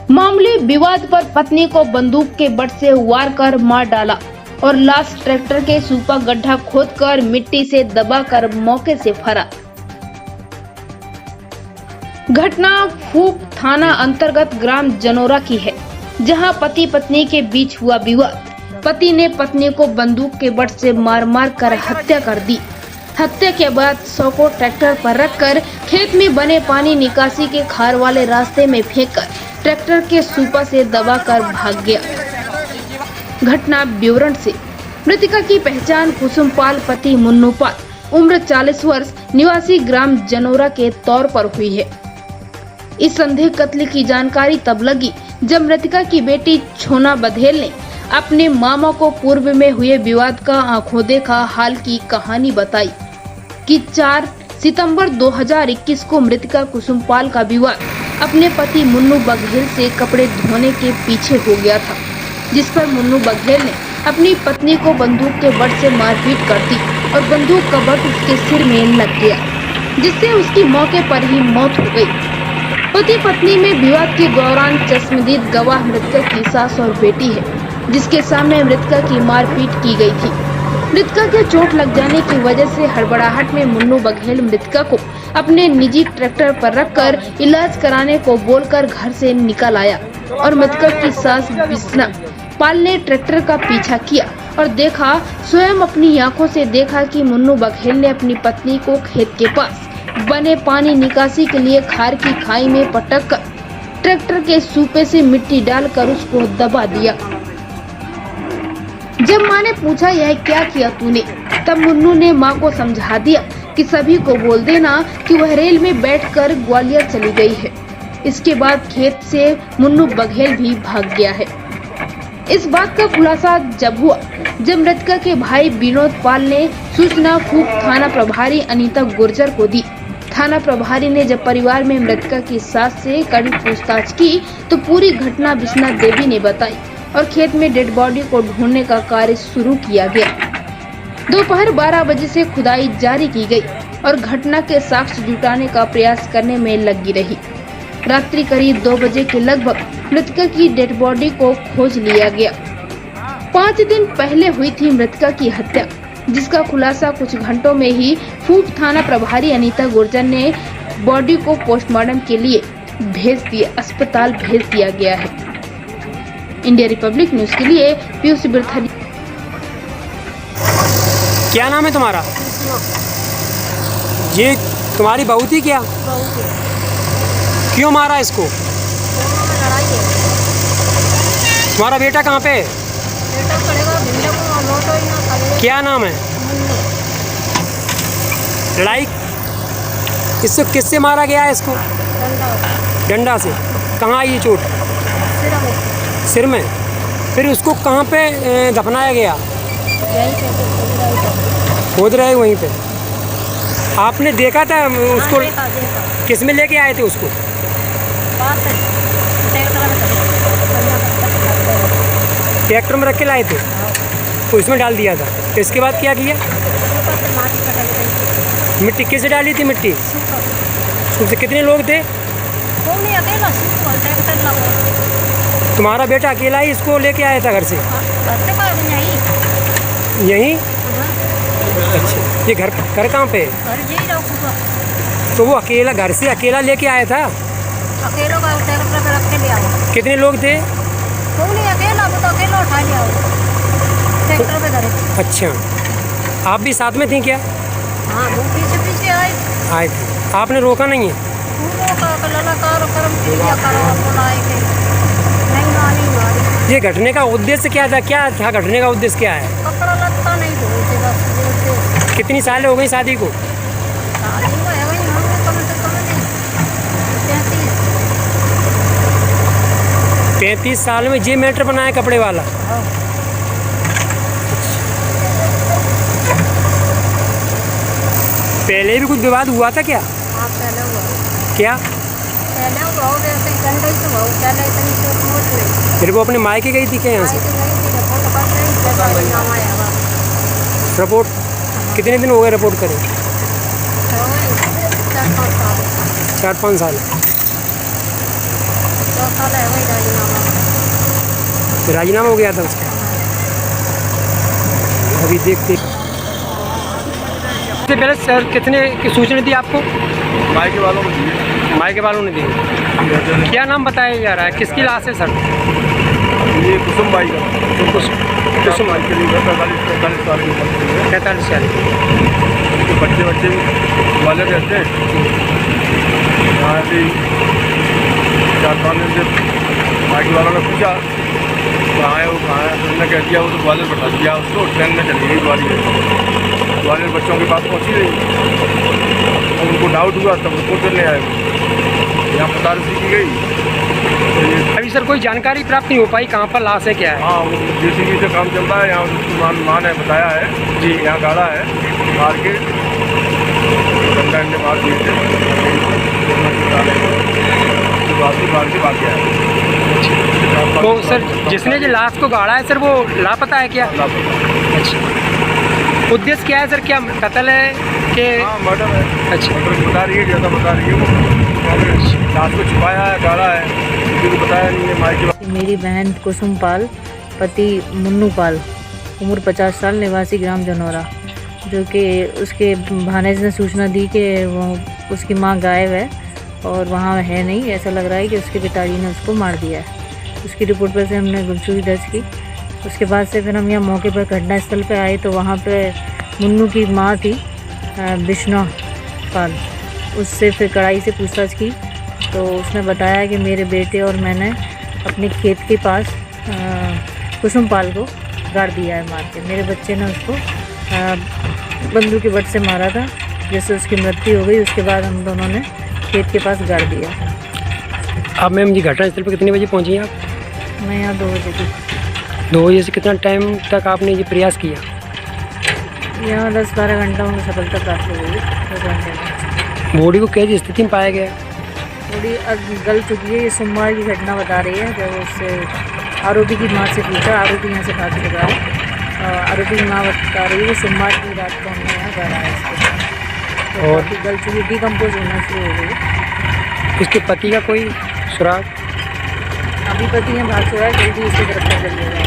मामूली विवाद पर पत्नी को बंदूक के बट से वार कर मार डाला और लाश ट्रैक्टर के सुपा गड्ढा खोदकर मिट्टी से दबाकर मौके से फरार। घटना फूप थाना अंतर्गत ग्राम जनोरा की है, जहां पति पत्नी के बीच हुआ विवाद। पति ने पत्नी को बंदूक के बट से मार कर हत्या कर दी। हत्या के बाद शव को ट्रैक्टर पर रखकर खेत में बने पानी निकासी के खार वाले रास्ते में फेंककर ट्रैक्टर के सुपा से दबाकर भाग गया। घटना विवरण से मृतका की पहचान कुसुम पाल पति मुन्नू पाल उम्र 40 वर्ष निवासी ग्राम जनोरा के तौर पर हुई है। इस संदेह कत्ल की जानकारी तब लगी जब मृतका की बेटी छोना बधेल ने अपने मामा को पूर्व में हुए विवाद का आंखों देखा हाल की कहानी बताई कि 4 सितंबर 2021 को मृतका कुसुम पाल का विवाद अपने पति मुन्नू बघेल से कपड़े धोने के पीछे हो गया था, जिस पर मुन्नू बघेल ने अपनी पत्नी को बंदूक के बट से मारपीट कर दी और बंदूक का बट उसके सिर में लग गया, जिससे उसकी मौके पर ही मौत हो गई। पति पत्नी में विवाद के दौरान चश्मदीद गवाह मृतका की सास और बेटी है, जिसके सामने मृतका की मारपीट की गई थी। मृतका के चोट लग जाने की वजह से हड़बड़ाहट में मुन्नू बघेल मृतका को अपने निजी ट्रैक्टर पर रखकर इलाज कराने को बोलकर घर से निकल आया और मृतका की सास बिस्ना पाल ने ट्रैक्टर का पीछा किया और देखा, स्वयं अपनी आंखों से देखा कि मुन्नू बघेल ने अपनी पत्नी को खेत के पास बने पानी निकासी के लिए खार की खाई में पटक कर ट्रैक्टर के सूपे से मिट्टी डालकर उसको दबा दिया। जब मां ने पूछा यह क्या किया तूने, तब मुन्नू ने मां को समझा दिया कि सभी को बोल देना कि वह रेल में बैठकर ग्वालियर चली गई है। इसके बाद खेत से मुन्नू बघेल भी भाग गया है। इस बात का खुलासा जब हुआ जब मृतका के भाई विनोद पाल ने सूचना फूप थाना प्रभारी अनीता गुर्जर को दी। थाना प्रभारी ने जब परिवार में मृतका की सास से कड़ी पूछताछ की तो पूरी घटना बिस्ना देवी ने बताई और खेत में डेड बॉडी को ढूंढने का कार्य शुरू किया गया। दोपहर 12 बजे से खुदाई जारी की गई और घटना के साक्ष्य जुटाने का प्रयास करने में लगी रही। रात्रि करीब 2 बजे के लगभग मृतका की डेड बॉडी को खोज लिया गया। 5 दिन पहले हुई थी मृतका की हत्या, जिसका खुलासा कुछ घंटों में ही फूप थाना प्रभारी अनीता गुर्जर ने बॉडी को पोस्टमार्टम के लिए अस्पताल भेज दिया गया है। इंडिया रिपब्लिक न्यूज के लिए पीयूष बिरथरी। क्या नाम है तुम्हारा? ये तुम्हारी बहू थी क्या? क्यों मारा इसको? तुम्हारा बेटा कहाँ पे? क्या नाम है? लड़ाई इससे किससे मारा गया है इसको? डंडा से। कहाँ आई ये चोट? सिर में। फिर उसको कहाँ पे दफनाया गया? खोद रहे वहीं पे। आपने देखा था उसको? किस में लेके आए थे उसको? ट्रैक्टर में रख के लाए थे तो इसमें डाल दिया था। तो इसके बाद क्या किया? मिट्टी कैसे डाली थी? मिट्टी उससे कितने लोग थे? तुम्हारा बेटा अकेला ही इसको लेके आया था घर से? यहीं? अच्छा, ये घर कहाँ पे है? तो वो अकेला घर से अकेला लेके आया था? अकेला का ट्रैक्टर पे रख के ले आओ। कितने लोग थे? वो नहीं अकेला, वो तो अकेला उठा लिया ट्रैक्टर पे धरे। अच्छा, आप भी साथ में थी क्या? हाँ, वो पीछे पीछे आए थे। आपने रोका नहीं है? ये घटने का उद्देश्य क्या था? क्या था घटने का उद्देश्य? क्या है? कपड़ा लगता नहीं बोलते बस। कितनी साल हो गई शादी को? 35 साल में ये मैटर बनाया कपड़े वाला। पहले भी कुछ विवाद हुआ था क्या? हाँ, पहले हुआ। क्या? पहले हुआ हो गया, गंडे से हुआ, पहले इतनी चोट मोट नहीं। फिर वो अपने मायके गई थी क्या यहाँ से? रिपोर्ट कितने दिन हो गए रिपोर्ट करे? 4-5 साल। 4-5 साल। 2 साल है वही राजीनामा हो गया था उसका। अभी देखते। इससे पहले सर कितने की सूचना दी आपको? मायके वालों को दिए। मायके वालों ने दी। क्या नाम बताया जा रहा है, किसकी लाश है सर? ये कुसुम बाई का। कुसुम बाई के लिए 45 साल की उम्र की है। 45 साल। तो बच्चे वाले रहते हैं यहाँ भी 4-5 दिन से मायके वालों ने पूछा कहाँ है वो, कहाँ है, तो उन्होंने कह दिया वो तो ग्वालियर बैठा दिया उसको, ट्रेन में चली गई ग्वालियर बच्चों के पास पहुँची नहीं और उनको डाउट हुआ तब रिपोर्ट करने आए, यहाँ पता रसी की गई। अभी सर कोई जानकारी प्राप्त नहीं हो पाई कहाँ पर लाश है, क्या है? हाँ, वो JCB से काम चल रहा है, यहाँ उसकी माँ ने बताया है जी, यहाँ गाड़ा है मार के डंडा ने मार दिए थे, मार के भाग गया है। तो सर जिसने जो लाश को गाड़ा है सर वो लापता है क्या? अच्छा, उद्देश्य क्या है सर, क्या कत्ल है कि? हाँ, मर्डर है। अच्छा, बता रही है, जैसा बता रही है वो लाश को छुपाया है, गाड़ा है, किसी को बताया नहीं है। मायके मेरी बहन कुसुम पाल, पति मुन्नू पाल, उम्र 50 साल, निवासी ग्राम जनौरा, जो कि उसके भानेज ने सूचना दी कि वो उसकी मां गायब है और वहाँ है नहीं, ऐसा लग रहा है कि उसके पिताजी ने उसको मार दिया है। उसकी रिपोर्ट पर से हमने गुमशुदगी दर्ज की। उसके बाद से फिर हम यहाँ मौके पर घटनास्थल पर आए तो वहाँ पे मुन्नू की माँ थी बिश्नोई पाल, उससे फिर कड़ाई से पूछताछ की तो उसने बताया कि मेरे बेटे और मैंने अपने खेत के पास कुसुम पाल को गाड़ दिया है मार के। मेरे बच्चे ने उसको बंदूक के बट से मारा था, जैसे उसकी मृत्यु हो गई उसके बाद हम दोनों ने खेत के पास गाड़ दिया। अब मैम जी घटनास्थल पर कितने बजे पहुँची आप? मैं यहाँ 2 बजे थी। 2 बजे से कितना टाइम तक आपने ये प्रयास किया? यहाँ 10-12 घंटा में सफलता प्राप्त हो गई। 10 घंटे में बॉडी को कैसी स्थिति में पाया गया? बॉडी गल चुकी है। ये सोमवार की घटना बता रही है, जब उससे आरोपी की माँ से पूछा, आरोपी यहाँ से भाग चुका है। आरोपी की माँ बता रही है कि सोमवार की रात को हमने यहाँ गाड़ा है इसको, तो और काफ़ी गल चुकी, डिकम्पोज होना शुरू हो गई। उसके पति का कोई सुराग? अभी पति यहाँ भाग चुका है, जल्दी इसको गिरफ्तार कर लिया जाएगा।